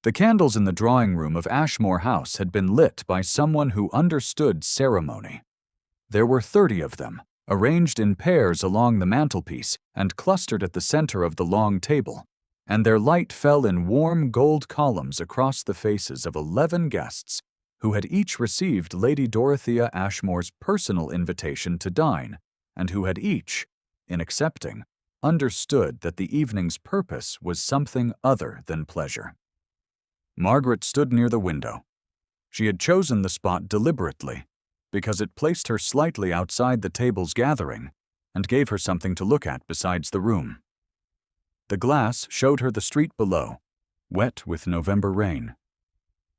The candles in the drawing room of Ashmore House had been lit by someone who understood ceremony. There were 30 of them, arranged in pairs along the mantelpiece and clustered at the center of the long table, and their light fell in warm gold columns across the faces of 11 guests who had each received Lady Dorothea Ashmore's personal invitation to dine, and who had each, in accepting, understood that the evening's purpose was something other than pleasure. Margaret stood near the window. She had chosen the spot deliberately, because it placed her slightly outside the table's gathering and gave her something to look at besides the room. The glass showed her the street below, wet with November rain,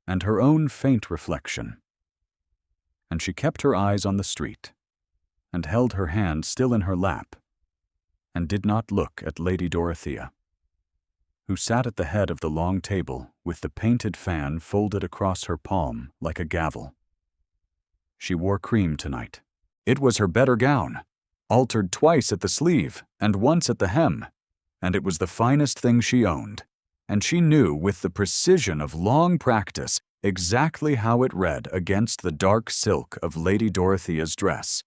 and her own faint reflection. And she kept her eyes on the street, and held her hand still in her lap, and did not look at Lady Dorothea, who sat at the head of the long table with the painted fan folded across her palm like a gavel. She wore cream tonight. It was her better gown, altered twice at the sleeve and once at the hem, and it was the finest thing she owned, and she knew with the precision of long practice exactly how it read against the dark silk of Lady Dorothea's dress,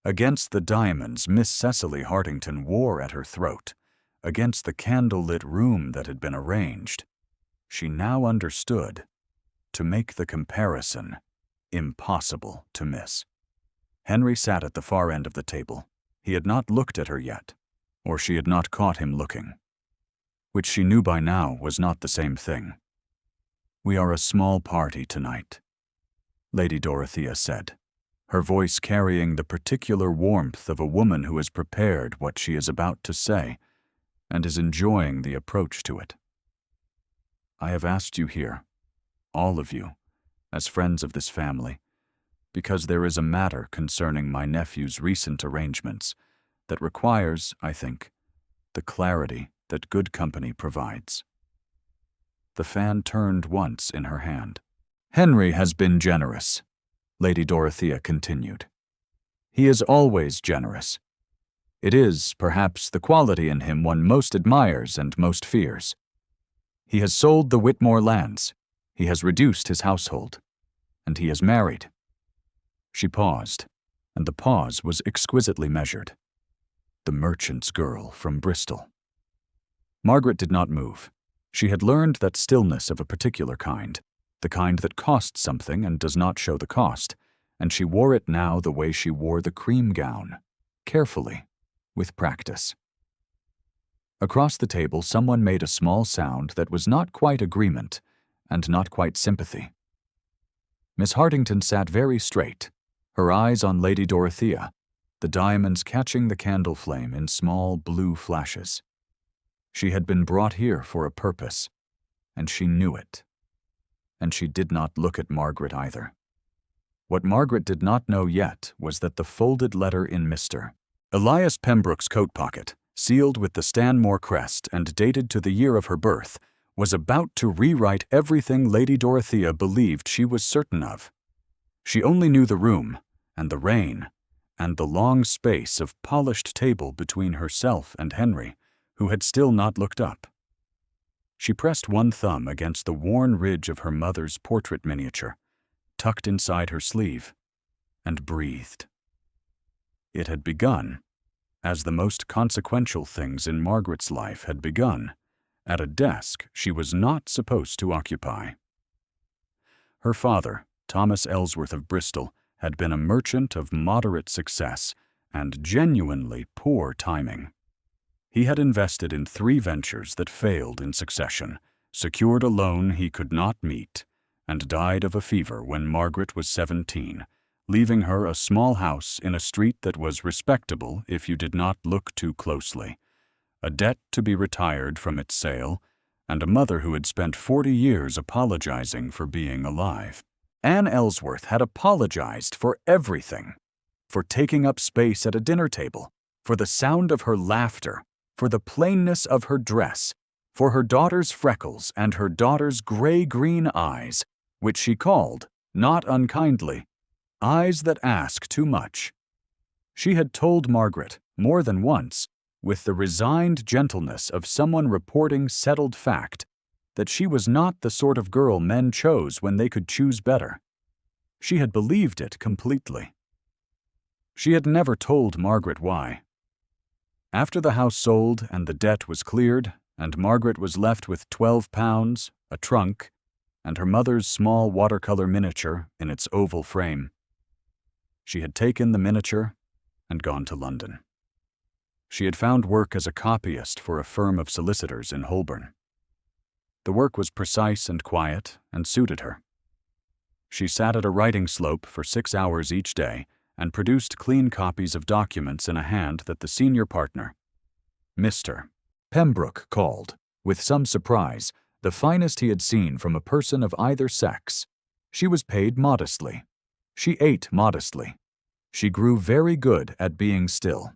against the diamonds Miss Cecily Hartington wore at her throat, against the candle-lit room that had been arranged. She now understood. To make the comparison impossible to miss. Henry sat at the far end of the table. He had not looked at her yet, or she had not caught him looking, which she knew by now was not the same thing. "We are a small party tonight," Lady Dorothea said, her voice carrying the particular warmth of a woman who has prepared what she is about to say and is enjoying the approach to it. "I have asked you here, all of you, as friends of this family, because there is a matter concerning my nephew's recent arrangements that requires, I think, the clarity that good company provides." The fan turned once in her hand. "Henry has been generous," Lady Dorothea continued. "He is always generous. It is, perhaps, the quality in him one most admires and most fears. He has sold the Whitmore lands, he has reduced his household, and he has married." She paused, and the pause was exquisitely measured. The merchant's girl from Bristol. Margaret did not move. She had learned that stillness of a particular kind, the kind that costs something and does not show the cost, and she wore it now the way she wore the cream gown, carefully, with practice. Across the table, someone made a small sound that was not quite agreement and not quite sympathy. Miss Hartington sat very straight, her eyes on Lady Dorothea, the diamonds catching the candle flame in small blue flashes. She had been brought here for a purpose, and she knew it. And she did not look at Margaret either. What Margaret did not know yet was that the folded letter in Mr. Elias Pembroke's coat pocket, sealed with the Stanmore crest and dated to the year of her birth, was about to rewrite everything Lady Dorothea believed she was certain of. She only knew the room, and the rain, and the long space of polished table between herself and Henry, who had still not looked up. She pressed one thumb against the worn ridge of her mother's portrait miniature, tucked inside her sleeve, and breathed. It had begun, as the most consequential things in Margaret's life had begun, at a desk she was not supposed to occupy. Her father, Thomas Ellsworth of Bristol, had been a merchant of moderate success and genuinely poor timing. He had invested in 3 ventures that failed in succession, secured a loan he could not meet, and died of a fever when Margaret was 17, leaving her a small house in a street that was respectable if you did not look too closely, a debt to be retired from its sale, and a mother who had spent 40 years apologizing for being alive. Anne Ellsworth had apologized for everything, for taking up space at a dinner table, for the sound of her laughter, for the plainness of her dress, for her daughter's freckles and her daughter's gray-green eyes, which she called, not unkindly, eyes that ask too much. She had told Margaret, more than once, with the resigned gentleness of someone reporting settled fact, that she was not the sort of girl men chose when they could choose better. She had believed it completely. She had never told Margaret why. After the house sold and the debt was cleared, and Margaret was left with £12, a trunk, and her mother's small watercolor miniature in its oval frame, she had taken the miniature and gone to London. She had found work as a copyist for a firm of solicitors in Holborn. The work was precise and quiet and suited her. She sat at a writing slope for 6 hours each day and produced clean copies of documents in a hand that the senior partner, Mr. Pembroke, called, with some surprise, the finest he had seen from a person of either sex. She was paid modestly. She ate modestly. She grew very good at being still.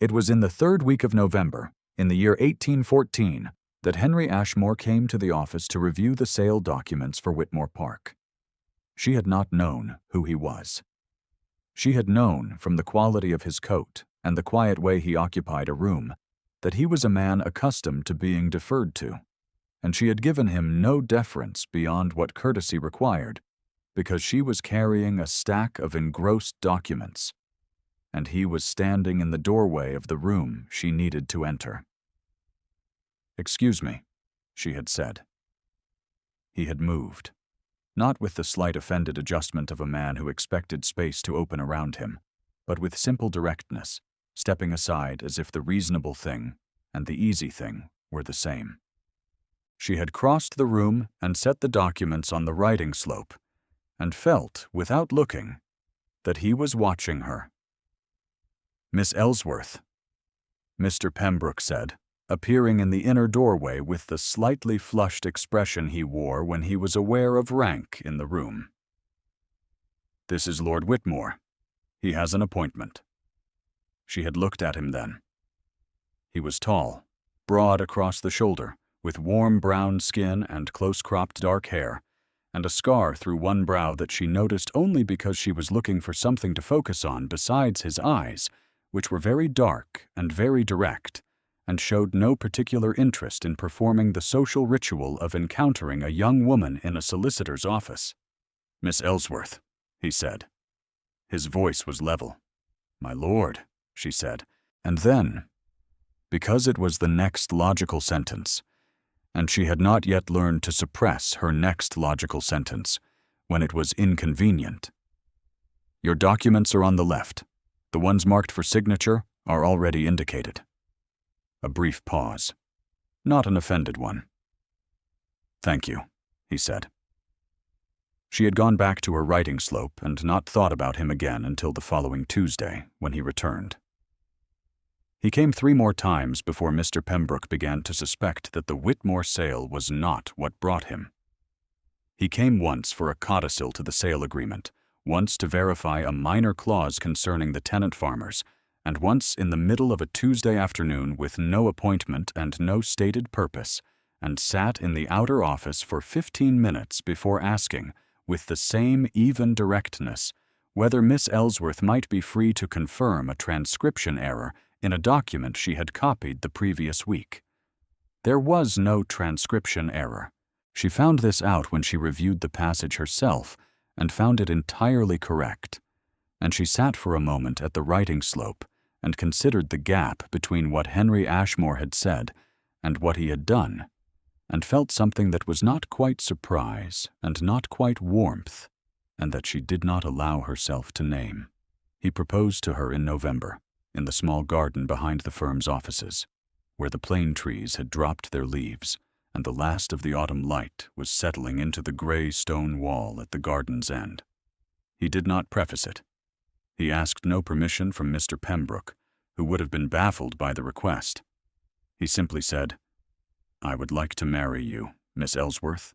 It was in the 3rd week of November, in the year 1814, that Henry Ashmore came to the office to review the sale documents for Whitmore Park. She had not known who he was. She had known, from the quality of his coat and the quiet way he occupied a room, that he was a man accustomed to being deferred to, and she had given him no deference beyond what courtesy required, because she was carrying a stack of engrossed documents, and he was standing in the doorway of the room she needed to enter. "Excuse me," she had said. He had moved, not with the slight offended adjustment of a man who expected space to open around him, but with simple directness, stepping aside as if the reasonable thing and the easy thing were the same. She had crossed the room and set the documents on the writing slope, and felt, without looking, that he was watching her. "Miss Ellsworth," Mr. Pembroke said, appearing in the inner doorway with the slightly flushed expression he wore when he was aware of rank in the room. "This is Lord Whitmore. He has an appointment." She had looked at him then. He was tall, broad across the shoulder, with warm brown skin and close-cropped dark hair, and a scar through one brow that she noticed only because she was looking for something to focus on besides his eyes, which were very dark and very direct, and showed no particular interest in performing the social ritual of encountering a young woman in a solicitor's office. "Miss Ellsworth," he said. His voice was level. "My lord," she said, and then, because it was the next logical sentence, and she had not yet learned to suppress her next logical sentence when it was inconvenient, "Your documents are on the left. The ones marked for signature are already indicated." A brief pause. Not an offended one. "Thank you," he said. She had gone back to her writing slope and not thought about him again until the following Tuesday, when he returned. He came 3 more times before Mr. Pembroke began to suspect that the Whitmore sale was not what brought him. He came once for a codicil to the sale agreement, once to verify a minor clause concerning the tenant farmers, and once in the middle of a Tuesday afternoon with no appointment and no stated purpose, and sat in the outer office for 15 minutes before asking, with the same even directness, whether Miss Ellsworth might be free to confirm a transcription error in a document she had copied the previous week. There was no transcription error. She found this out when she reviewed the passage herself and found it entirely correct, and she sat for a moment at the writing slope and considered the gap between what Henry Ashmore had said and what he had done, and felt something that was not quite surprise and not quite warmth, and that she did not allow herself to name. He proposed to her in November, in the small garden behind the firm's offices, where the plane trees had dropped their leaves and the last of the autumn light was settling into the gray stone wall at the garden's end. He did not preface it. He asked no permission from Mr. Pembroke, who would have been baffled by the request. He simply said, "I would like to marry you, Miss Ellsworth,"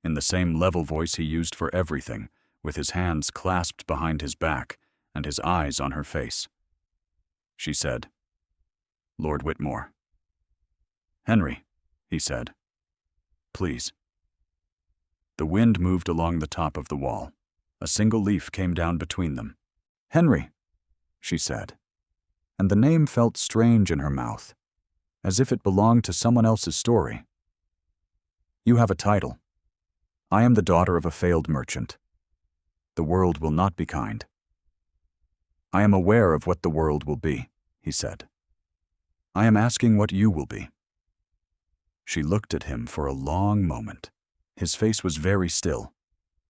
in the same level voice he used for everything, with his hands clasped behind his back and his eyes on her face. She said, "Lord Whitmore." "Henry," he said, "please." The wind moved along the top of the wall. A single leaf came down between them. "Henry," she said, and the name felt strange in her mouth, as if it belonged to someone else's story. You have a title. I am the daughter of a failed merchant. The world will not be kind. I am aware of what the world will be, he said. I am asking what you will be. She looked at him for a long moment. His face was very still.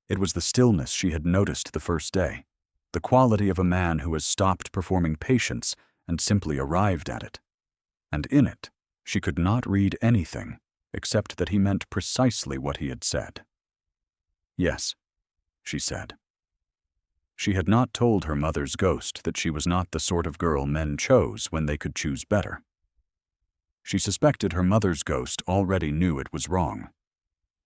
It was the stillness she had noticed the first day, the quality of a man who has stopped performing patience and simply arrived at it. And in it, she could not read anything except that he meant precisely what he had said. Yes, she said. She had not told her mother's ghost that she was not the sort of girl men chose when they could choose better. She suspected her mother's ghost already knew it was wrong.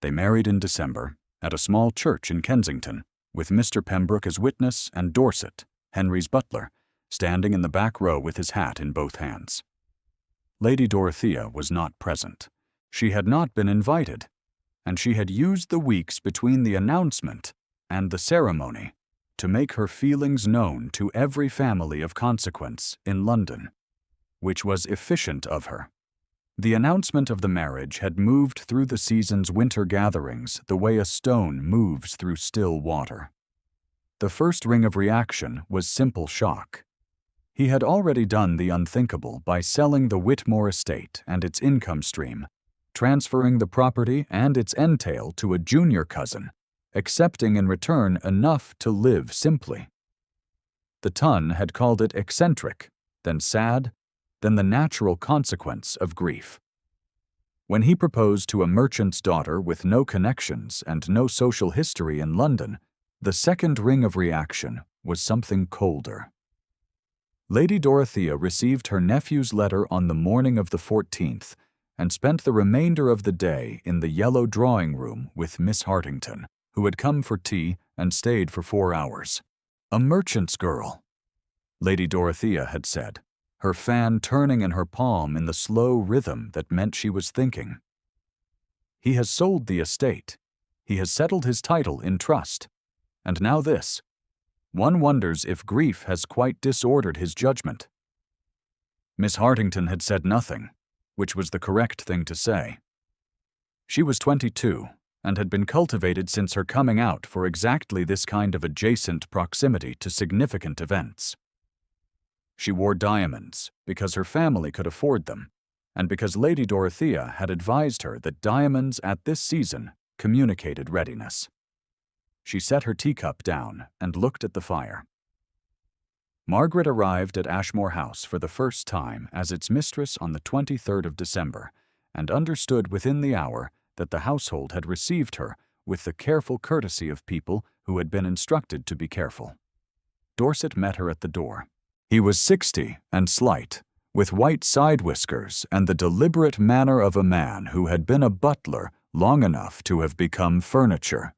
They married in December at a small church in Kensington, with Mr. Pembroke as witness and Dorset, Henry's butler, standing in the back row with his hat in both hands. Lady Dorothea was not present. She had not been invited, and she had used the weeks between the announcement and the ceremony to make her feelings known to every family of consequence in London, which was efficient of her. The announcement of the marriage had moved through the season's winter gatherings the way a stone moves through still water. The first ring of reaction was simple shock. He had already done the unthinkable by selling the Whitmore estate and its income stream, transferring the property and its entail to a junior cousin, accepting in return enough to live simply. The Ton had called it eccentric, then sad, then the natural consequence of grief. When he proposed to a merchant's daughter with no connections and no social history in London, the second ring of reaction was something colder. Lady Dorothea received her nephew's letter on the morning of the 14th and spent the remainder of the day in the yellow drawing-room with Miss Hartington, who had come for tea and stayed for 4 hours. A merchant's girl, Lady Dorothea had said, her fan turning in her palm in the slow rhythm that meant she was thinking. He has sold the estate. He has settled his title in trust. And now this. One wonders if grief has quite disordered his judgment. Miss Hartington had said nothing, which was the correct thing to say. She was 22 and had been cultivated since her coming out for exactly this kind of adjacent proximity to significant events. She wore diamonds because her family could afford them, and because Lady Dorothea had advised her that diamonds at this season communicated readiness. She set her teacup down and looked at the fire. Margaret arrived at Ashmore House for the first time as its mistress on the 23rd of December, and understood within the hour that the household had received her with the careful courtesy of people who had been instructed to be careful. Dorset met her at the door. He was 60 and slight, with white side whiskers and the deliberate manner of a man who had been a butler long enough to have become furniture,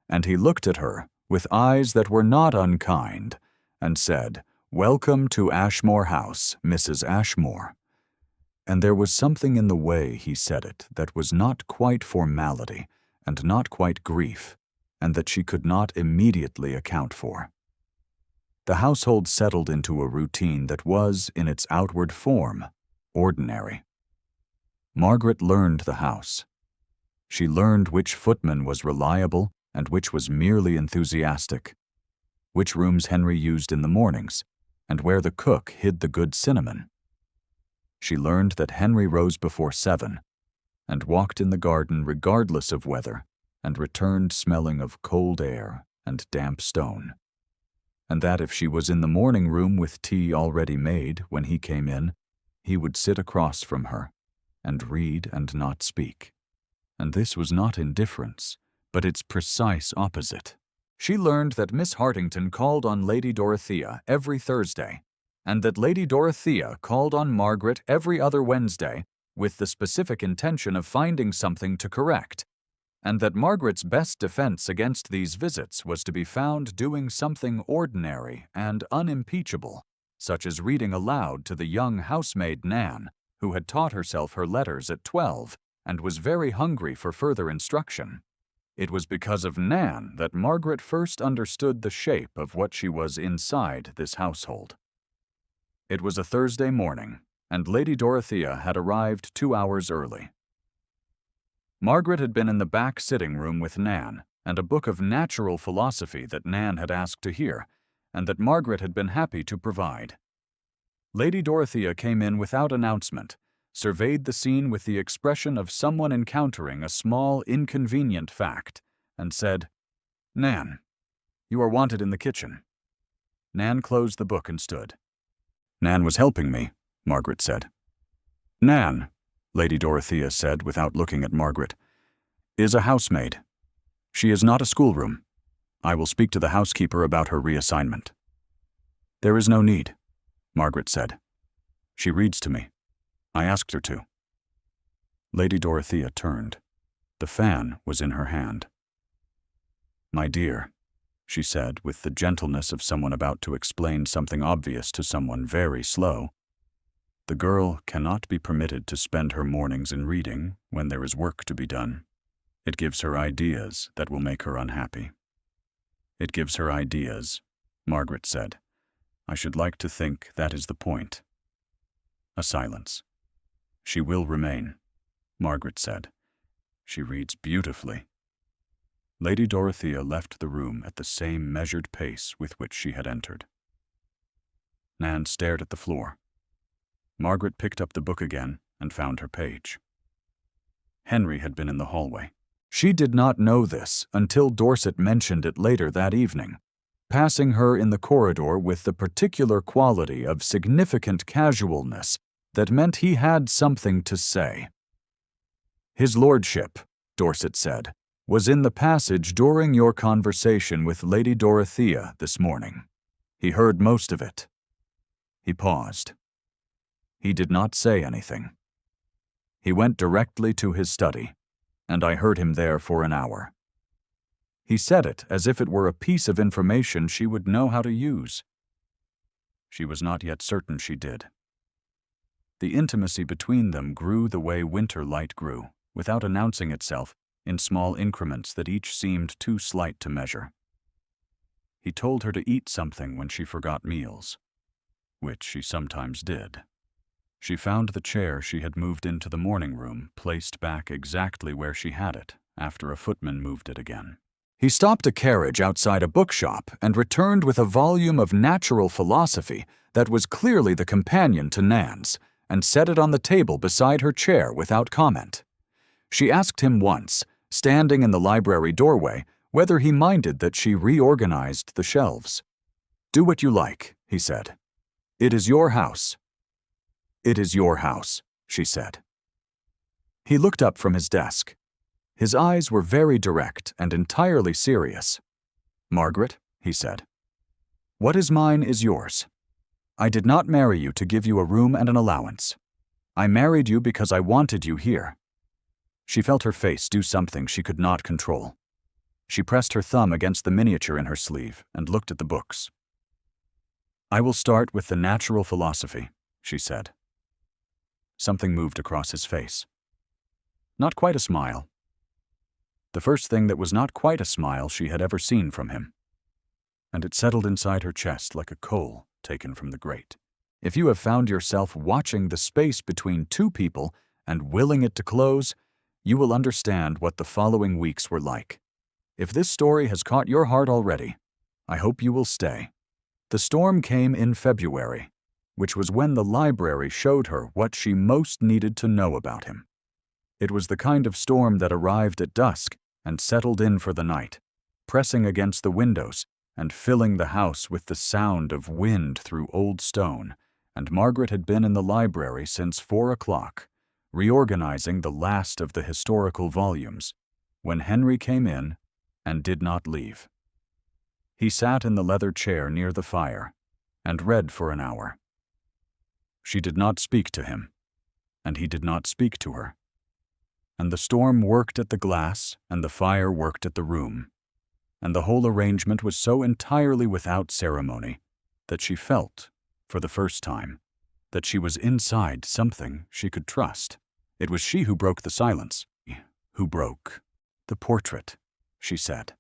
and he looked at her with eyes that were not unkind and said, "Welcome to Ashmore House, Mrs. Ashmore." And there was something in the way he said it that was not quite formality and not quite grief, and that she could not immediately account for. The household settled into a routine that was, in its outward form, ordinary. Margaret learned the house. She learned which footman was reliable and which was merely enthusiastic, which rooms Henry used in the mornings, and where the cook hid the good cinnamon. She learned that Henry rose before 7, and walked in the garden regardless of weather, and returned smelling of cold air and damp stone, and that if she was in the morning room with tea already made when he came in, he would sit across from her, and read and not speak. And this was not indifference, but its precise opposite. She learned that Miss Hartington called on Lady Dorothea every Thursday, and that Lady Dorothea called on Margaret every other Wednesday with the specific intention of finding something to correct, and that Margaret's best defense against these visits was to be found doing something ordinary and unimpeachable, such as reading aloud to the young housemaid Nan, who had taught herself her letters at 12 and was very hungry for further instruction. It was because of Nan that Margaret first understood the shape of what she was inside this household. It was a Thursday morning, and Lady Dorothea had arrived 2 hours early. Margaret had been in the back sitting room with Nan, and a book of natural philosophy that Nan had asked to hear, and that Margaret had been happy to provide. Lady Dorothea came in without announcement, surveyed the scene with the expression of someone encountering a small, inconvenient fact, and said, "Nan, you are wanted in the kitchen." Nan closed the book and stood. "Nan was helping me," Margaret said. "Nan," Lady Dorothea said without looking at Margaret, "is a housemaid. She is not a schoolroom. I will speak to the housekeeper about her reassignment." "There is no need," Margaret said. "She reads to me. I asked her to." Lady Dorothea turned. The fan was in her hand. "My dear," she said with the gentleness of someone about to explain something obvious to someone very slow, "the girl cannot be permitted to spend her mornings in reading when there is work to be done. It gives her ideas that will make her unhappy." "It gives her ideas," Margaret said. "I should like to think that is the point." A silence. "She will remain," Margaret said. "She reads beautifully." Lady Dorothea left the room at the same measured pace with which she had entered. Nan stared at the floor. Margaret picked up the book again and found her page. Henry had been in the hallway. She did not know this until Dorset mentioned it later that evening, passing her in the corridor with the particular quality of significant casualness that meant he had something to say. "His lordship," Dorset said, "was in the passage during your conversation with Lady Dorothea this morning. He heard most of it." He paused. He did not say anything. He went directly to his study, and I heard him there for an hour. He said it as if it were a piece of information she would know how to use. She was not yet certain she did. The intimacy between them grew the way winter light grew, without announcing itself, in small increments that each seemed too slight to measure. He told her to eat something when she forgot meals, which she sometimes did. She found the chair she had moved into the morning room placed back exactly where she had it after a footman moved it again. He stopped a carriage outside a bookshop and returned with a volume of natural philosophy that was clearly the companion to Nan's, and set it on the table beside her chair without comment. She asked him once, standing in the library doorway, whether he minded that she reorganized the shelves. "Do what you like," he said. "It is your house." "It is your house," she said. He looked up from his desk. His eyes were very direct and entirely serious. "Margaret," he said, "what is mine is yours. I did not marry you to give you a room and an allowance. I married you because I wanted you here." She felt her face do something she could not control. She pressed her thumb against the miniature in her sleeve and looked at the books. "I will start with the natural philosophy," she said. Something moved across his face. Not quite a smile. The first thing that was not quite a smile she had ever seen from him. And it settled inside her chest like a coal taken from the grate. If you have found yourself watching the space between two people and willing it to close, you will understand what the following weeks were like. If this story has caught your heart already, I hope you will stay. The storm came in February, which was when the library showed her what she most needed to know about him. It was the kind of storm that arrived at dusk and settled in for the night, pressing against the windows and filling the house with the sound of wind through old stone, and Margaret had been in the library since 4 o'clock, reorganizing the last of the historical volumes, when Henry came in and did not leave. He sat in the leather chair near the fire and read for an hour. She did not speak to him, and he did not speak to her. And the storm worked at the glass, and the fire worked at the room, and the whole arrangement was so entirely without ceremony that she felt, for the first time, that she was inside something she could trust. It was she who broke the silence. Who broke the portrait, she said.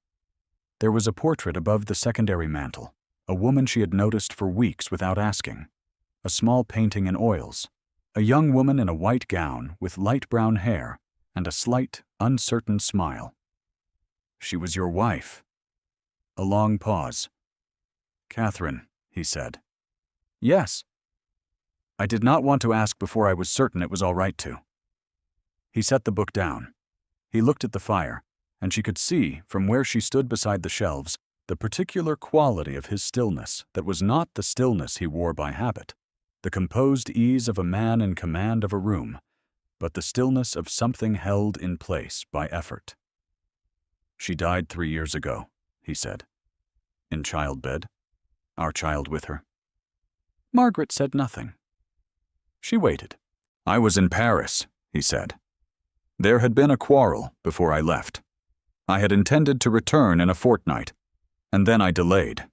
There was a portrait above the secondary mantel, a woman she had noticed for weeks without asking, a small painting in oils, a young woman in a white gown with light brown hair, and a slight, uncertain smile. "She was your wife." A long pause. "Catherine," he said. "Yes." "I did not want to ask before I was certain it was all right to." He set the book down. He looked at the fire, and she could see, from where she stood beside the shelves, the particular quality of his stillness that was not the stillness he wore by habit, the composed ease of a man in command of a room, but the stillness of something held in place by effort. "She died 3 years ago," he said. "In childbed. Our child with her." Margaret said nothing. She waited. "I was in Paris," he said. "There had been a quarrel before I left. I had intended to return in a fortnight, and then I delayed.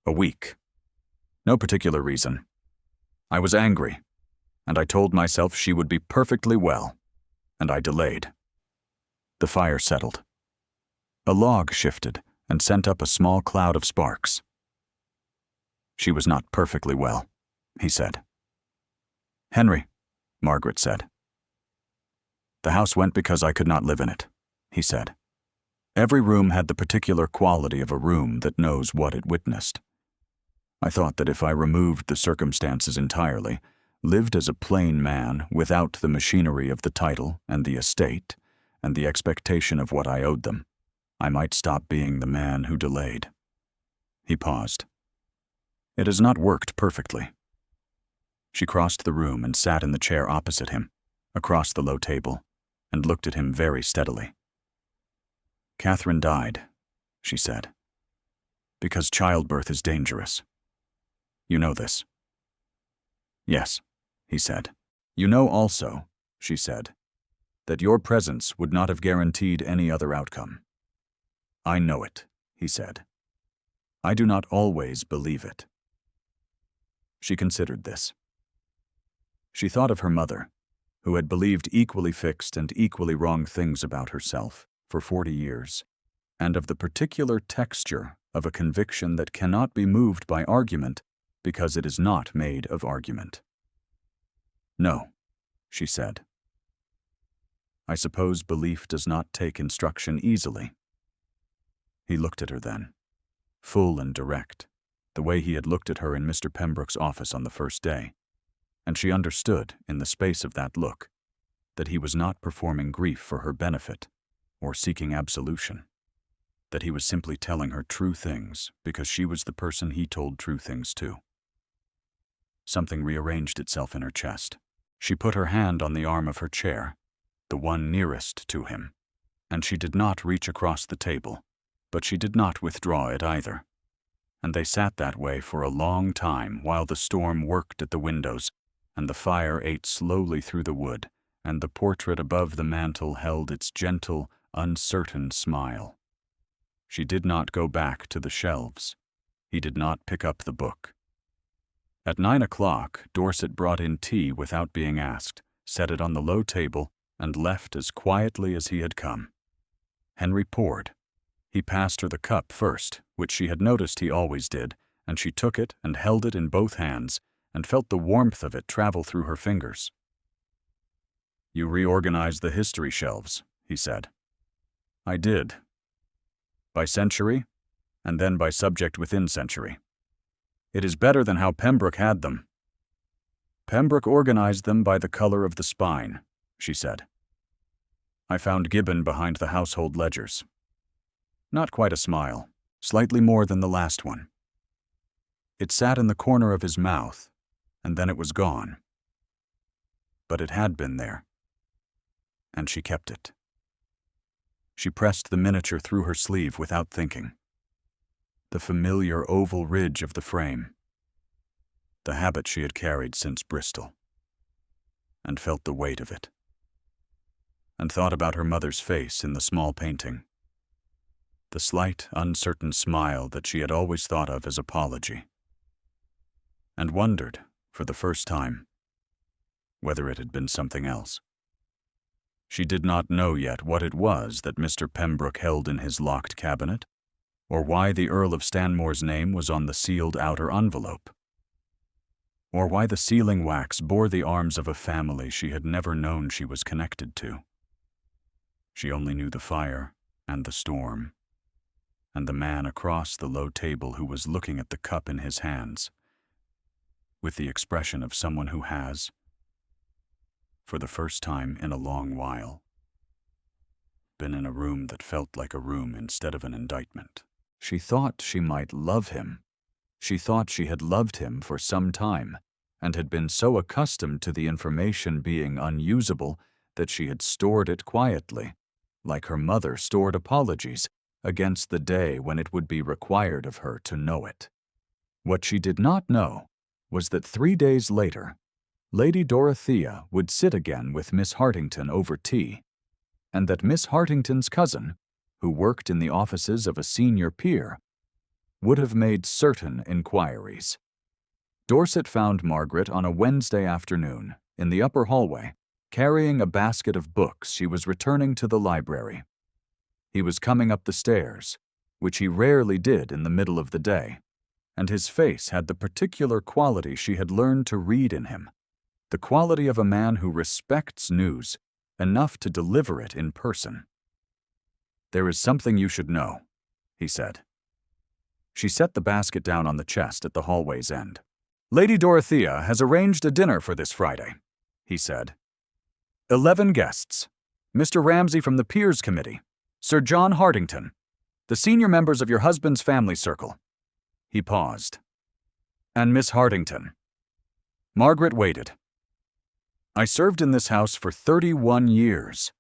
A week. No particular reason. I was angry, and I told myself she would be perfectly well, and I delayed." The fire settled. A log shifted and sent up a small cloud of sparks. "She was not perfectly well," he said. "Henry," Margaret said. "The house went because I could not live in it," he said. Every room had the particular quality of a room that knows what it witnessed. I thought that if I removed the circumstances entirely, lived as a plain man without the machinery of the title and the estate and the expectation of what I owed them, I might stop being the man who delayed. He paused. "It has not worked perfectly." She crossed the room and sat in the chair opposite him, across the low table, and looked at him very steadily. "Catherine died," she said, "because childbirth is dangerous. You know this." "Yes," he said. "You know also," she said, "that your presence would not have guaranteed any other outcome." "I know it," he said. "I do not always believe it." She considered this. She thought of her mother, who had believed equally fixed and equally wrong things about herself for 40 years, and of the particular texture of a conviction that cannot be moved by argument because it is not made of argument. "No," she said. "I suppose belief does not take instruction easily." He looked at her then, full and direct, the way he had looked at her in Mr. Pembroke's office on the first day, and she understood, in the space of that look, that he was not performing grief for her benefit or seeking absolution, that he was simply telling her true things because she was the person he told true things to. Something rearranged itself in her chest. She put her hand on the arm of her chair, the one nearest to him, and she did not reach across the table, but she did not withdraw it either. And they sat that way for a long time while the storm worked at the windows, and the fire ate slowly through the wood, and the portrait above the mantel held its gentle, uncertain smile. She did not go back to the shelves. He did not pick up the book. At 9 o'clock, Dorset brought in tea without being asked, set it on the low table, and left as quietly as he had come. Henry poured. He passed her the cup first, which she had noticed he always did, and she took it and held it in both hands, and felt the warmth of it travel through her fingers. "You reorganized the history shelves," he said. "I did. By century, and then by subject within century. It is better than how Pembroke had them." "Pembroke organized them by the color of the spine," she said. "I found Gibbon behind the household ledgers. Not quite a smile, slightly more than the last one. It sat in the corner of his mouth, and then it was gone. But it had been there, and she kept it." She pressed the miniature through her sleeve without thinking. The familiar oval ridge of the frame. The habit she had carried since Bristol. And felt the weight of it. And thought about her mother's face in the small painting. The slight, uncertain smile that she had always thought of as apology. And wondered, for the first time, whether it had been something else. She did not know yet what it was that Mr. Pembroke held in his locked cabinet, or why the Earl of Stanmore's name was on the sealed outer envelope, or why the sealing wax bore the arms of a family she had never known she was connected to. She only knew the fire and the storm, and the man across the low table who was looking at the cup in his hands, with the expression of someone who has, for the first time in a long while, been in a room that felt like a room instead of an indictment. She thought she might love him. She thought she had loved him for some time, and had been so accustomed to the information being unusable that she had stored it quietly, like her mother stored apologies, against the day when it would be required of her to know it. What she did not know was that 3 days later, Lady Dorothea would sit again with Miss Hartington over tea, and that Miss Hartington's cousin, who worked in the offices of a senior peer, would have made certain inquiries. Dorset found Margaret on a Wednesday afternoon in the upper hallway, carrying a basket of books she was returning to the library. He was coming up the stairs, which he rarely did in the middle of the day, and his face had the particular quality she had learned to read in him, the quality of a man who respects news enough to deliver it in person. "There is something you should know," he said. She set the basket down on the chest at the hallway's end. "Lady Dorothea has arranged a dinner for this Friday," he said. 11 guests. Mr. Ramsay from the Peers Committee, Sir John Hartington, the senior members of your husband's family circle." He paused. "And Miss Hartington." Margaret waited. "I served in this house for 31 years,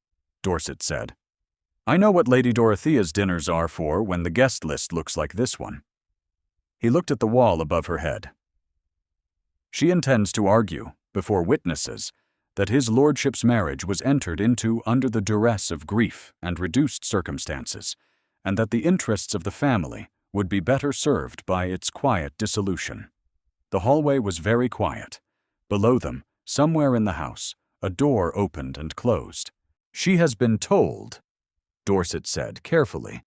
Dorset said. "I know what Lady Dorothea's dinners are for when the guest list looks like this one." He looked at the wall above her head. "She intends to argue, before witnesses, that his lordship's marriage was entered into under the duress of grief and reduced circumstances, and that the interests of the family would be better served by its quiet dissolution." The hallway was very quiet. Below them, somewhere in the house, a door opened and closed. "She has been told," Dorset said carefully,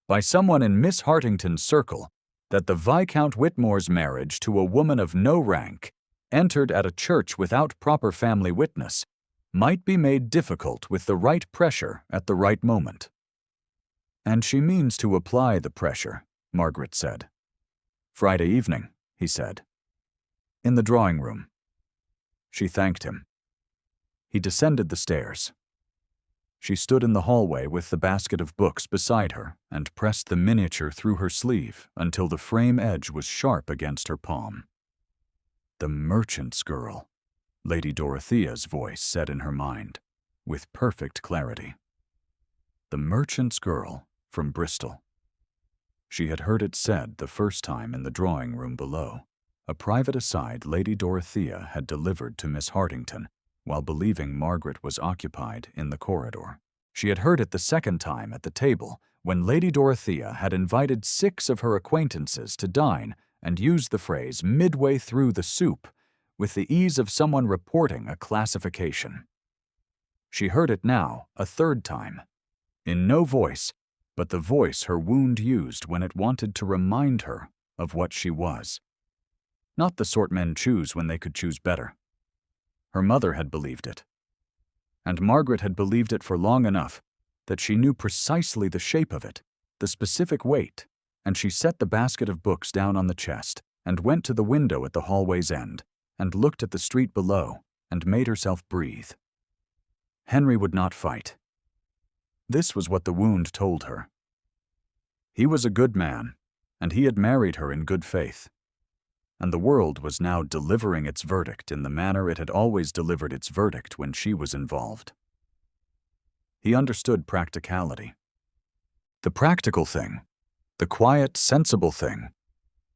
"by someone in Miss Hartington's circle that the Viscount Whitmore's marriage to a woman of no rank, entered at a church without proper family witness, might be made difficult with the right pressure at the right moment." "And she means to apply the pressure," Margaret said. "Friday evening," he said. "In the drawing room." She thanked him. He descended the stairs. She stood in the hallway with the basket of books beside her and pressed the miniature through her sleeve until the frame edge was sharp against her palm. "The merchant's girl," Lady Dorothea's voice said in her mind, with perfect clarity. The merchant's girl from Bristol. She had heard it said the first time in the drawing room below, a private aside Lady Dorothea had delivered to Miss Hartington while believing Margaret was occupied in the corridor. She had heard it the second time at the table when Lady Dorothea had invited 6 of her acquaintances to dine and used the phrase midway through the soup with the ease of someone reporting a classification. She heard it now a third time, in no voice but the voice her wound used when it wanted to remind her of what she was. Not the sort men choose when they could choose better. Her mother had believed it. And Margaret had believed it for long enough that she knew precisely the shape of it, the specific weight, and she set the basket of books down on the chest and went to the window at the hallway's end and looked at the street below and made herself breathe. Henry would not fight. This was what the wound told her. He was a good man, and he had married her in good faith. And the world was now delivering its verdict in the manner it had always delivered its verdict when she was involved. He understood practicality. The practical thing, the quiet, sensible thing,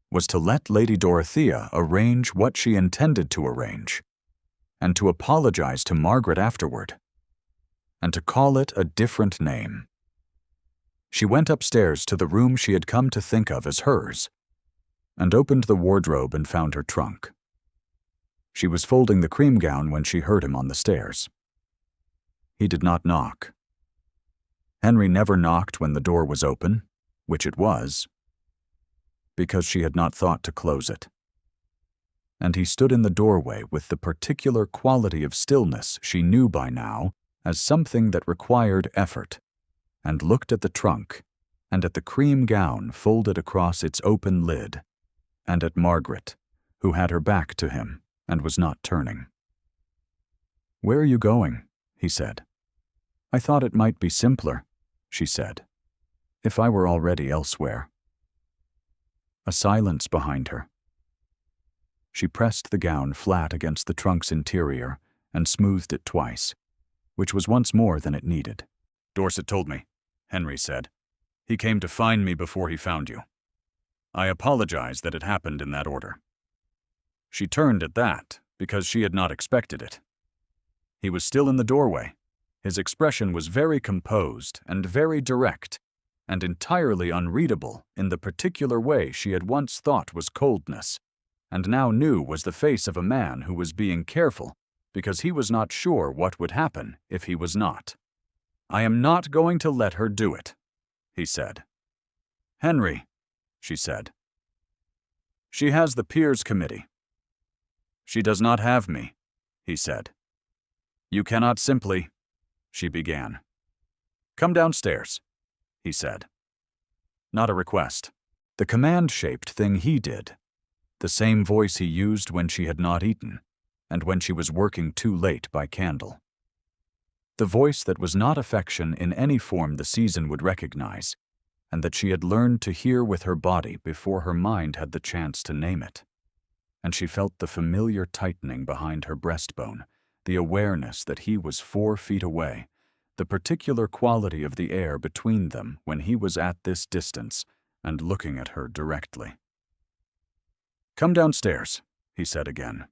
was to let Lady Dorothea arrange what she intended to arrange, and to apologize to Margaret afterward, and to call it a different name. She went upstairs to the room she had come to think of as hers, and opened the wardrobe and found her trunk. She was folding the cream gown when she heard him on the stairs. He did not knock. Henry never knocked when the door was open, which it was, because she had not thought to close it. And he stood in the doorway with the particular quality of stillness she knew by now as something that required effort, and looked at the trunk, and at the cream gown folded across its open lid, and at Margaret, who had her back to him and was not turning. "Where are you going?" he said. "I thought it might be simpler," she said, "if I were already elsewhere." A silence behind her. She pressed the gown flat against the trunk's interior and smoothed it twice, which was once more than it needed. "Dorset told me," Henry said. "He came to find me before he found you. I apologize that it happened in that order." She turned at that, because she had not expected it. He was still in the doorway. His expression was very composed and very direct, and entirely unreadable in the particular way she had once thought was coldness, and now knew was the face of a man who was being careful because he was not sure what would happen if he was not. "I am not going to let her do it," he said. "Henry," she said. "She has the Peers Committee." "She does not have me," he said. "You cannot simply—" she began. "Come downstairs," he said. Not a request. The command-shaped thing he did. The same voice he used when she had not eaten, and when she was working too late by candle. The voice that was not affection in any form the season would recognize, and that she had learned to hear with her body before her mind had the chance to name it. And she felt the familiar tightening behind her breastbone, the awareness that he was 4 feet away, the particular quality of the air between them when he was at this distance and looking at her directly. "Come downstairs," he said again.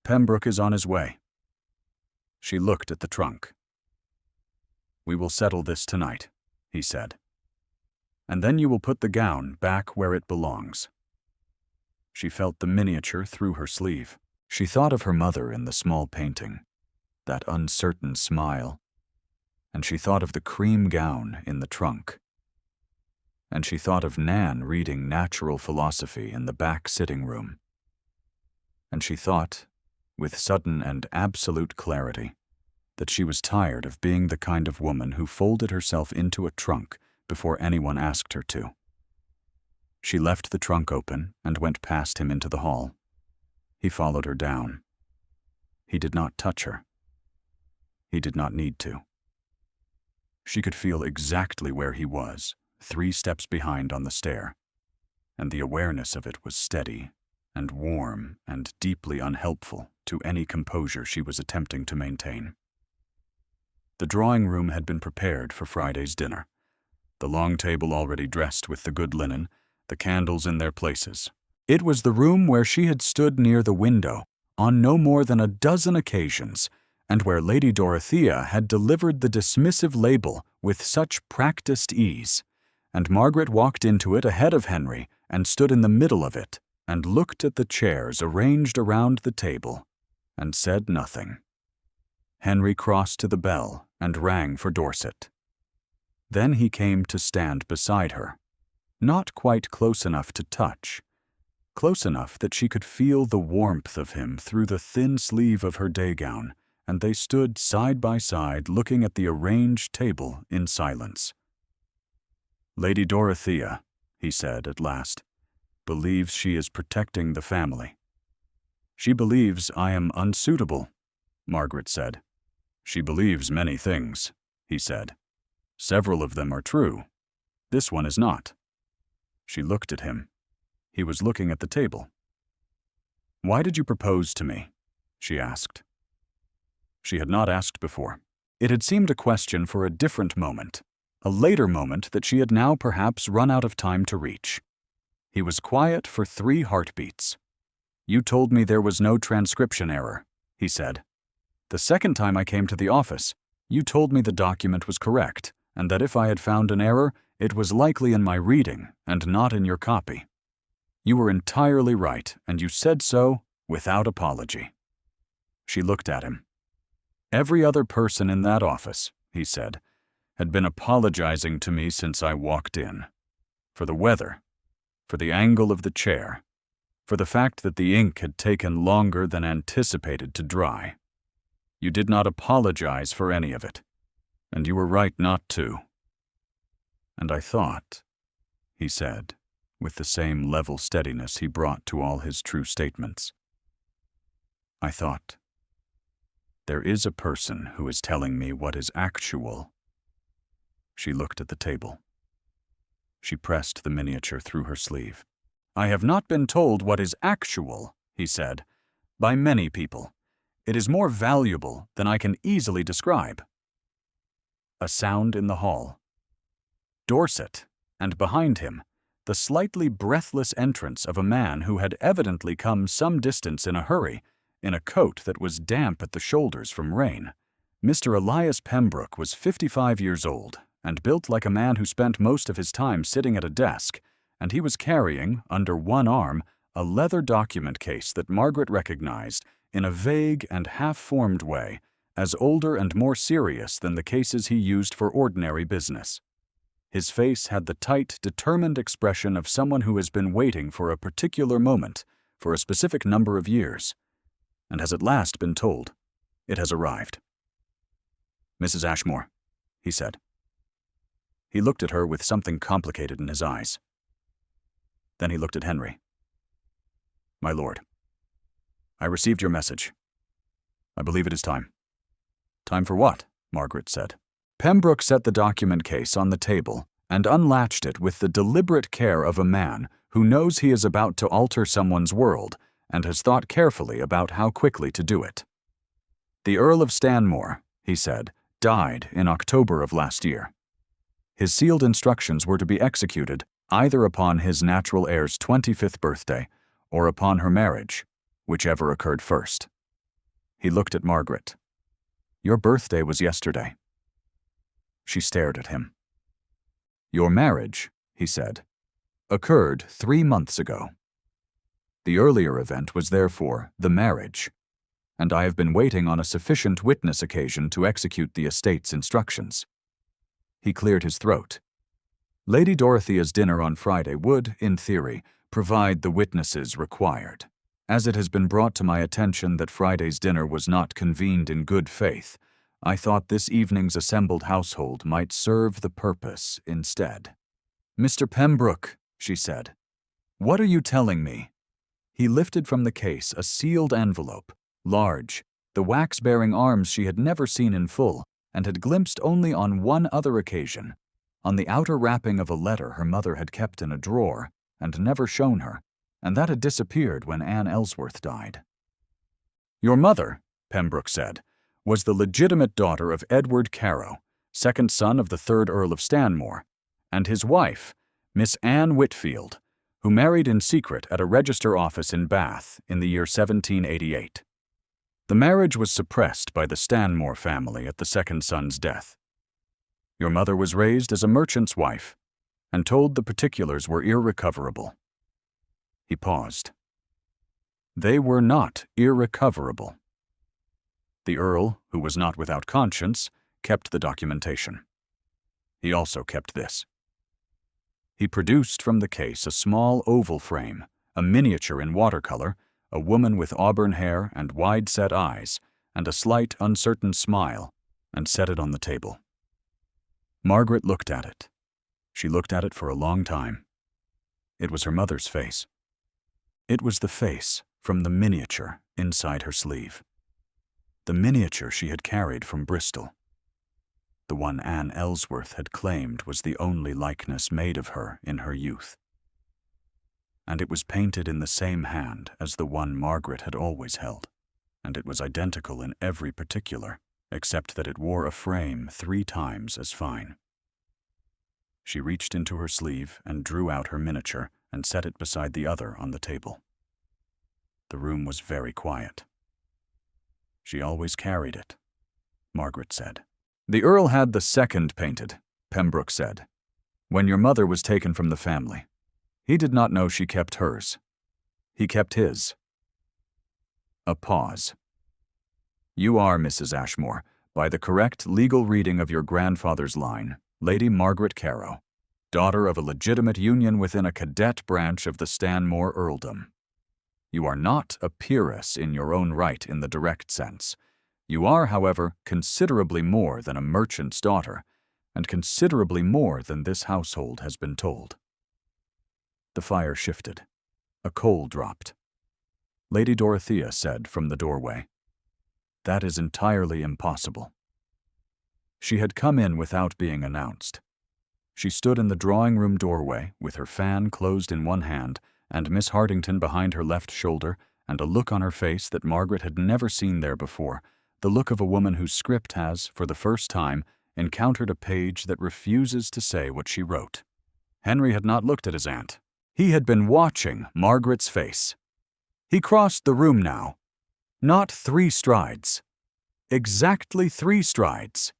"Pembroke is on his way." She looked at the trunk. "We will settle this tonight," he said. "And then you will put the gown back where it belongs." She felt the miniature through her sleeve. She thought of her mother in the small painting, that uncertain smile, and she thought of the cream gown in the trunk. And she thought of Nan reading natural philosophy in the back sitting room. And she thought, with sudden and absolute clarity, that she was tired of being the kind of woman who folded herself into a trunk before anyone asked her to. She left the trunk open and went past him into the hall. He followed her down. He did not touch her. He did not need to. She could feel exactly where he was, 3 steps behind on the stair, and the awareness of it was steady and warm and deeply unhelpful to any composure she was attempting to maintain. The drawing room had been prepared for Friday's dinner, the long table already dressed with the good linen, the candles in their places. It was the room where she had stood near the window on no more than a dozen occasions, and where Lady Dorothea had delivered the dismissive label with such practiced ease, and Margaret walked into it ahead of Henry and stood in the middle of it and looked at the chairs arranged around the table and said nothing. Henry crossed to the bell and rang for Dorset. Then he came to stand beside her, not quite close enough to touch, close enough that she could feel the warmth of him through the thin sleeve of her day gown, and they stood side by side looking at the arranged table in silence. "Lady Dorothea," he said at last, "believes she is protecting the family." "She believes I am unsuitable," Margaret said. "She believes many things," he said. "Several of them are true. This one is not." She looked at him. He was looking at the table. "Why did you propose to me?" she asked. She had not asked before. It had seemed a question for a different moment, a later moment that she had now perhaps run out of time to reach. He was quiet for 3 heartbeats. "You told me there was no transcription error," he said. "The second time I came to the office, you told me the document was correct, and that if I had found an error, it was likely in my reading and not in your copy. You were entirely right, and you said so without apology." She looked at him. "Every other person in that office," he said, "had been apologizing to me since I walked in. For the weather, for the angle of the chair, for the fact that the ink had taken longer than anticipated to dry. You did not apologize for any of it, and you were right not to. And I thought, he said, with the same level steadiness he brought to all his true statements. I thought, there is a person who is telling me what is actual. She looked at the table. She pressed the miniature through her sleeve. I have not been told what is actual, he said, by many people. It is more valuable than I can easily describe. A sound in the hall. Dorset, and behind him, the slightly breathless entrance of a man who had evidently come some distance in a hurry, in a coat that was damp at the shoulders from rain. Mr. Elias Pembroke was 55 years old, and built like a man who spent most of his time sitting at a desk, and he was carrying, under one arm, a leather document case that Margaret recognized, in a vague and half-formed way, as older and more serious than the cases he used for ordinary business. His face had the tight, determined expression of someone who has been waiting for a particular moment, for a specific number of years, and has at last been told. It has arrived. Mrs. Ashmore, he said. He looked at her with something complicated in his eyes. Then he looked at Henry. My lord, I received your message. I believe it is time. Time for what? Margaret said. Pembroke set the document case on the table and unlatched it with the deliberate care of a man who knows he is about to alter someone's world and has thought carefully about how quickly to do it. The Earl of Stanmore, he said, died in October of last year. His sealed instructions were to be executed either upon his natural heir's 25th birthday or upon her marriage, whichever occurred first. He looked at Margaret. Your birthday was yesterday. She stared at him. Your marriage, he said, occurred 3 months ago. The earlier event was therefore the marriage, and I have been waiting on a sufficient witness occasion to execute the estate's instructions. He cleared his throat. Lady Dorothea's dinner on Friday would, in theory, provide the witnesses required. As it has been brought to my attention that Friday's dinner was not convened in good faith, I thought this evening's assembled household might serve the purpose instead. Mr. Pembroke, she said, what are you telling me? He lifted from the case a sealed envelope, large, the wax-bearing arms she had never seen in full and had glimpsed only on one other occasion, on the outer wrapping of a letter her mother had kept in a drawer and never shown her, and that had disappeared when Anne Ellsworth died. Your mother, Pembroke said, was the legitimate daughter of Edward Carow, second son of the 3rd Earl of Stanmore, and his wife, Miss Anne Whitfield, who married in secret at a register office in Bath in the year 1788. The marriage was suppressed by the Stanmore family at the second son's death. Your mother was raised as a merchant's wife, and told the particulars were irrecoverable. He paused. They were not irrecoverable. The Earl, who was not without conscience, kept the documentation. He also kept this. He produced from the case a small oval frame, a miniature in watercolor, a woman with auburn hair and wide-set eyes, and a slight, uncertain smile, and set it on the table. Margaret looked at it. She looked at it for a long time. It was her mother's face. It was the face from the miniature inside her sleeve. The miniature she had carried from Bristol. The one Anne Ellsworth had claimed was the only likeness made of her in her youth. And it was painted in the same hand as the one Margaret had always held, and it was identical in every particular, except that it wore a frame 3 times as fine. She reached into her sleeve and drew out her miniature and set it beside the other on the table. The room was very quiet. She always carried it, Margaret said. The Earl had the second painted, Pembroke said, when your mother was taken from the family. He did not know she kept hers. He kept his. A pause. You are, Mrs. Ashmore, by the correct legal reading of your grandfather's line, Lady Margaret Carow, daughter of a legitimate union within a cadet branch of the Stanmore earldom. You are not a peeress in your own right in the direct sense, You are, however, considerably more than a merchant's daughter, and considerably more than this household has been told." The fire shifted. A coal dropped. Lady Dorothea said from the doorway, "That is entirely impossible." She had come in without being announced. She stood in the drawing-room doorway with her fan closed in one hand and Miss Hartington behind her left shoulder, and a look on her face that Margaret had never seen there before, the look of a woman whose script has, for the first time, encountered a page that refuses to say what she wrote. Henry had not looked at his aunt. He had been watching Margaret's face. He crossed the room now. Not 3 strides. Exactly 3 strides.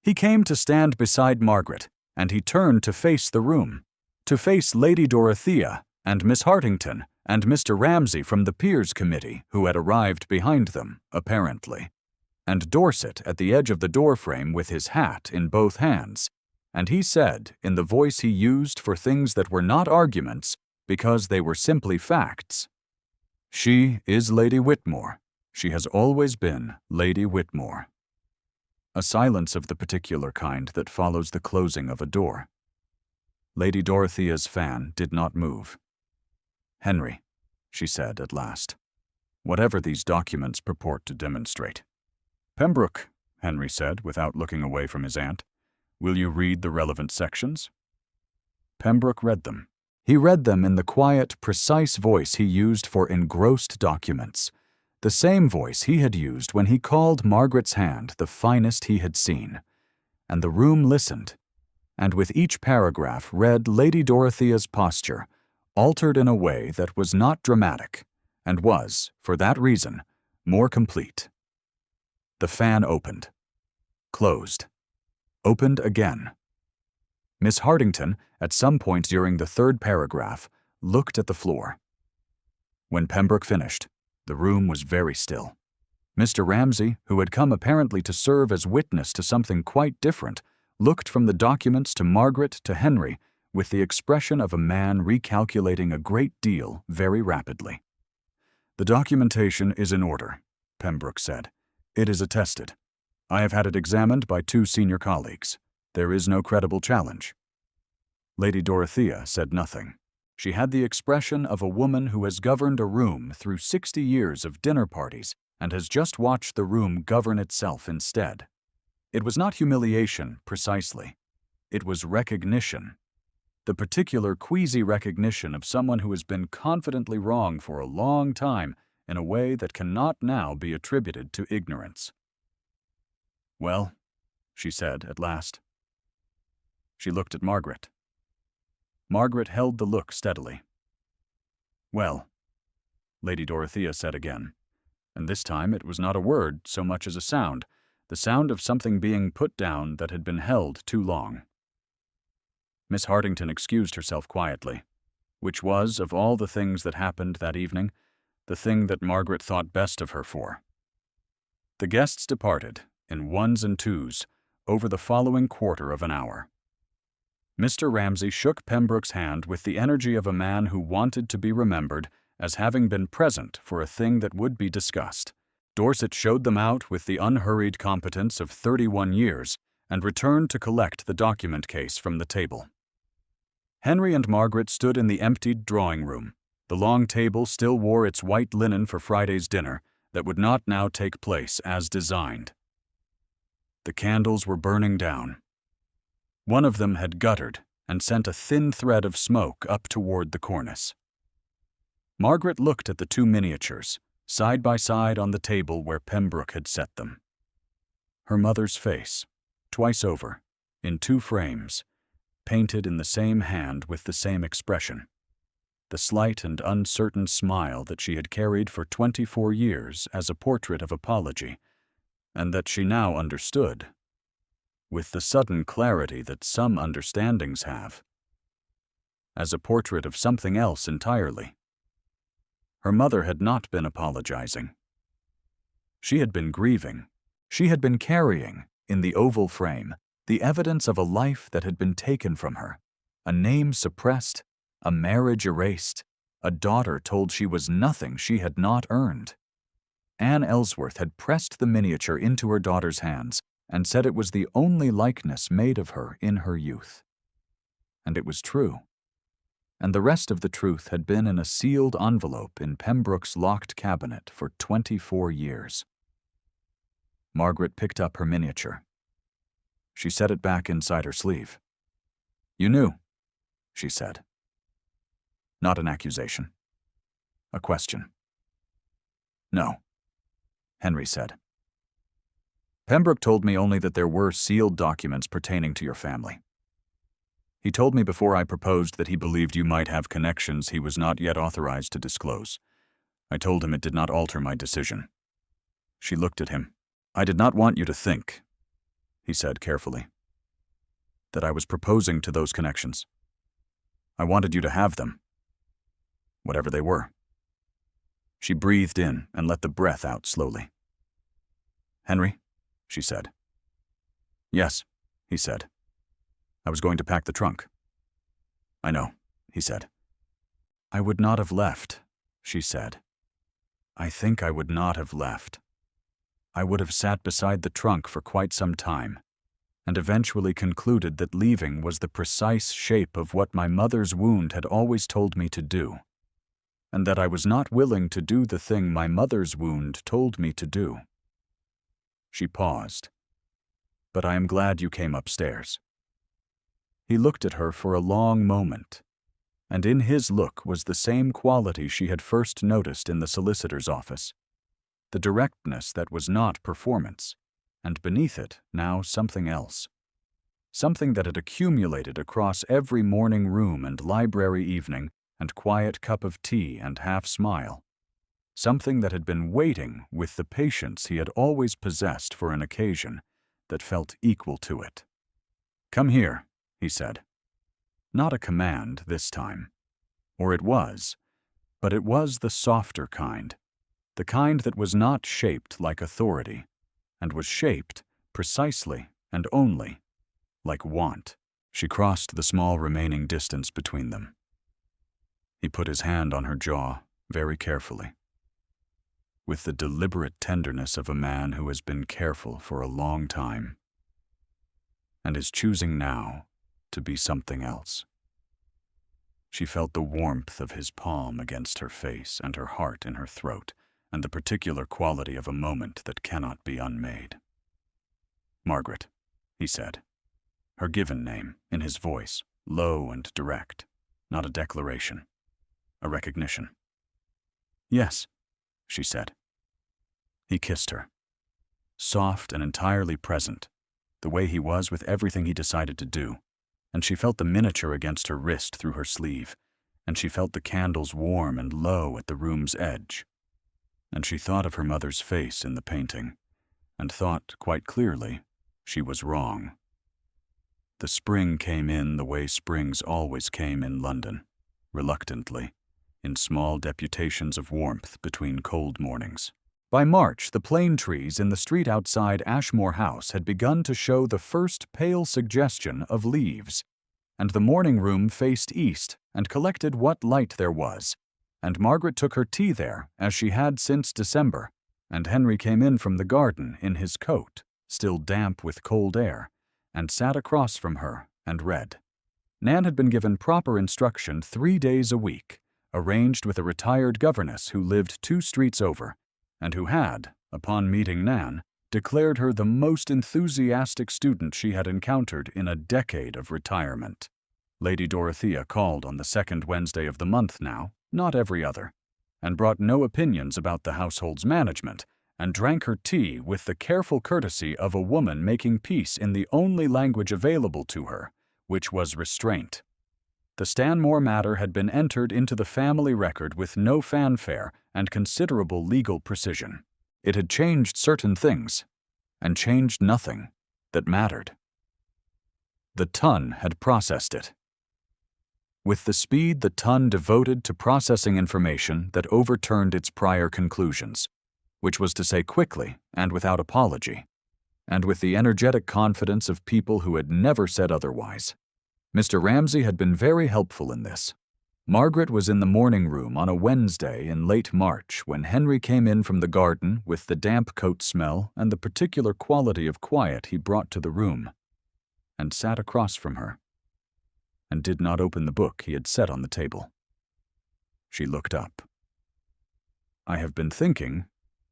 He came to stand beside Margaret, and he turned to face the room, to face Lady Dorothea and Miss Hartington and Mr. Ramsay from the Peers Committee, who had arrived behind them, apparently, and Dorset at the edge of the doorframe with his hat in both hands, and he said, in the voice he used for things that were not arguments because they were simply facts, "She is Lady Whitmore. She has always been Lady Whitmore." A silence of the particular kind that follows the closing of a door. Lady Dorothea's fan did not move. "Henry," she said at last, "whatever these documents purport to demonstrate." "Pembroke," Henry said without looking away from his aunt, "will you read the relevant sections?" Pembroke read them. He read them in the quiet, precise voice he used for engrossed documents, the same voice he had used when he called Margaret's hand the finest he had seen. And the room listened, and with each paragraph read Lady Dorothea's posture, altered in a way that was not dramatic, and was, for that reason, more complete. The fan opened, closed, opened again. Miss Hartington, at some point during the 3rd paragraph, looked at the floor. When Pembroke finished, the room was very still. Mr. Ramsay, who had come apparently to serve as witness to something quite different, looked from the documents to Margaret to Henry with the expression of a man recalculating a great deal very rapidly. "The documentation is in order," Pembroke said. "It is attested. I have had it examined by 2 senior colleagues. There is no credible challenge." Lady Dorothea said nothing. She had the expression of a woman who has governed a room through 60 years of dinner parties and has just watched the room govern itself instead. It was not humiliation, precisely. It was recognition. The particular queasy recognition of someone who has been confidently wrong for a long time in a way that cannot now be attributed to ignorance. "Well," she said at last. She looked at Margaret. Margaret held the look steadily. "Well," Lady Dorothea said again, and this time it was not a word so much as a sound, the sound of something being put down that had been held too long. Miss Hartington excused herself quietly, which was, of all the things that happened that evening, the thing that Margaret thought best of her for. The guests departed, in 1s and 2s, over the following quarter of an hour. Mr. Ramsay shook Pembroke's hand with the energy of a man who wanted to be remembered as having been present for a thing that would be discussed. Dorset showed them out with the unhurried competence of 31 years and returned to collect the document case from the table. Henry and Margaret stood in the emptied drawing-room. The long table still wore its white linen for Friday's dinner that would not now take place as designed. The candles were burning down. One of them had guttered and sent a thin thread of smoke up toward the cornice. Margaret looked at the 2 miniatures, side by side on the table where Pembroke had set them. Her mother's face, twice over, in 2 frames, painted in the same hand with the same expression, the slight and uncertain smile that she had carried for 24 years as a portrait of apology, and that she now understood, with the sudden clarity that some understandings have, as a portrait of something else entirely. Her mother had not been apologizing. She had been grieving. She had been carrying, in the oval frame, the evidence of a life that had been taken from her, a name suppressed, a marriage erased, a daughter told she was nothing she had not earned. Anne Ellsworth had pressed the miniature into her daughter's hands and said it was the only likeness made of her in her youth. And it was true. And the rest of the truth had been in a sealed envelope in Pembroke's locked cabinet for 24 years. Margaret picked up her miniature. She set it back inside her sleeve. "You knew," she said. Not an accusation. A question. "No," Henry said. "Pembroke told me only that there were sealed documents pertaining to your family. He told me before I proposed that he believed you might have connections he was not yet authorized to disclose. I told him it did not alter my decision." She looked at him. "I did not want you to think," he said carefully, "that I was proposing to those connections. I wanted you to have them, whatever they were." She breathed in and let the breath out slowly. "Henry," she said. "Yes," he said. "I was going to pack the trunk." "I know," he said. "I would not have left," she said. "I think I would not have left. I would have sat beside the trunk for quite some time, and eventually concluded that leaving was the precise shape of what my mother's wound had always told me to do, and that I was not willing to do the thing my mother's wound told me to do." She paused. "But I am glad you came upstairs." He looked at her for a long moment, and in his look was the same quality she had first noticed in the solicitor's office, the directness that was not performance, and beneath it now something else, something that had accumulated across every morning room and library evening and quiet cup of tea and half-smile, something that had been waiting with the patience he had always possessed for an occasion that felt equal to it. "Come here," he said. Not a command this time. Or it was, but it was the softer kind, the kind that was not shaped like authority, and was shaped precisely and only like want. She crossed the small remaining distance between them. He put his hand on her jaw very carefully, with the deliberate tenderness of a man who has been careful for a long time, and is choosing now to be something else. She felt the warmth of his palm against her face and her heart in her throat, and the particular quality of a moment that cannot be unmade. "Margaret," he said, her given name in his voice, low and direct, not a declaration, a recognition. "Yes," she said. He kissed her, soft and entirely present, the way he was with everything he decided to do, and she felt the miniature against her wrist through her sleeve, and she felt the candles warm and low at the room's edge, and she thought of her mother's face in the painting, and thought quite clearly she was wrong. The spring came in the way springs always came in London, reluctantly, in small deputations of warmth between cold mornings. By March, the plane trees in the street outside Ashmore House had begun to show the first pale suggestion of leaves, and the morning room faced east and collected what light there was, and Margaret took her tea there as she had since December, and Henry came in from the garden in his coat, still damp with cold air, and sat across from her and read. Nan had been given proper instruction 3 days a week, arranged with a retired governess who lived 2 streets over, and who had, upon meeting Nan, declared her the most enthusiastic student she had encountered in a decade of retirement. Lady Dorothea called on the 2nd Wednesday of the month now, not every other, and brought no opinions about the household's management, and drank her tea with the careful courtesy of a woman making peace in the only language available to her, which was restraint. The Stanmore matter had been entered into the family record with no fanfare and considerable legal precision. It had changed certain things, and changed nothing that mattered. The Ton had processed it. With the speed the Ton devoted to processing information that overturned its prior conclusions, which was to say quickly and without apology, and with the energetic confidence of people who had never said otherwise. Mr. Ramsay had been very helpful in this, Margaret was in the morning room on a Wednesday in late March when Henry came in from the garden with the damp coat smell and the particular quality of quiet he brought to the room, and sat across from her, and did not open the book he had set on the table. She looked up. "I have been thinking,"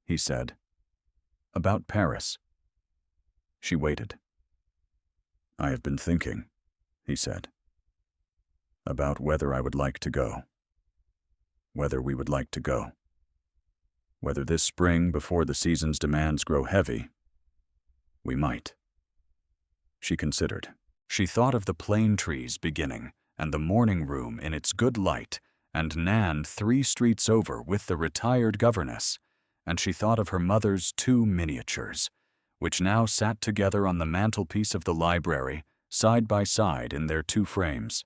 he said, "about Paris." She waited. "I have been thinking," he said, "about whether I would like to go. Whether we would like to go. Whether this spring, before the season's demands grow heavy, we might." She considered. She thought of the plane trees beginning, and the morning room in its good light, and Nan 3 streets over with the retired governess, and she thought of her mother's 2 miniatures, which now sat together on the mantelpiece of the library, side by side in their 2 frames,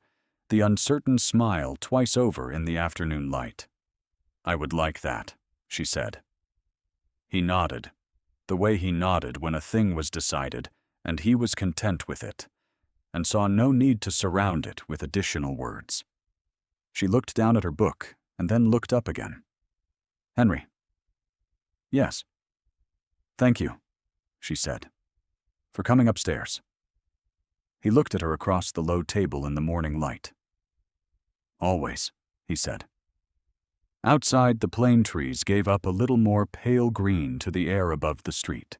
the uncertain smile twice over in the afternoon light. "I would like that," she said. He nodded, the way he nodded when a thing was decided, and he was content with it, and saw no need to surround it with additional words. She looked down at her book, and then looked up again. "Henry." "Yes." "Thank you," she said, "for coming upstairs." He looked at her across the low table in the morning light. "Always," he said. Outside, the plane trees gave up a little more pale green to the air above the street.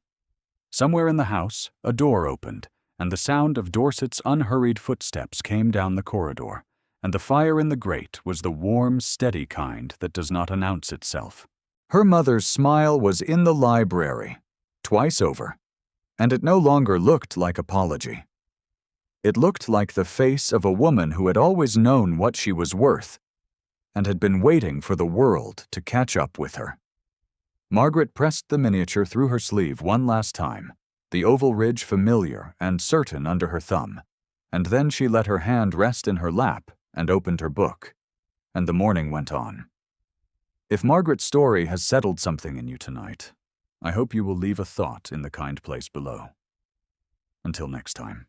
Somewhere in the house, a door opened, and the sound of Dorset's unhurried footsteps came down the corridor, and the fire in the grate was the warm, steady kind that does not announce itself. Her mother's smile was in the library, twice over, and it no longer looked like apology. It looked like the face of a woman who had always known what she was worth and had been waiting for the world to catch up with her. Margaret pressed the miniature through her sleeve one last time, the oval ridge familiar and certain under her thumb, and then she let her hand rest in her lap and opened her book, and the morning went on. If Margaret's story has settled something in you tonight, I hope you will leave a thought in the kind place below. Until next time.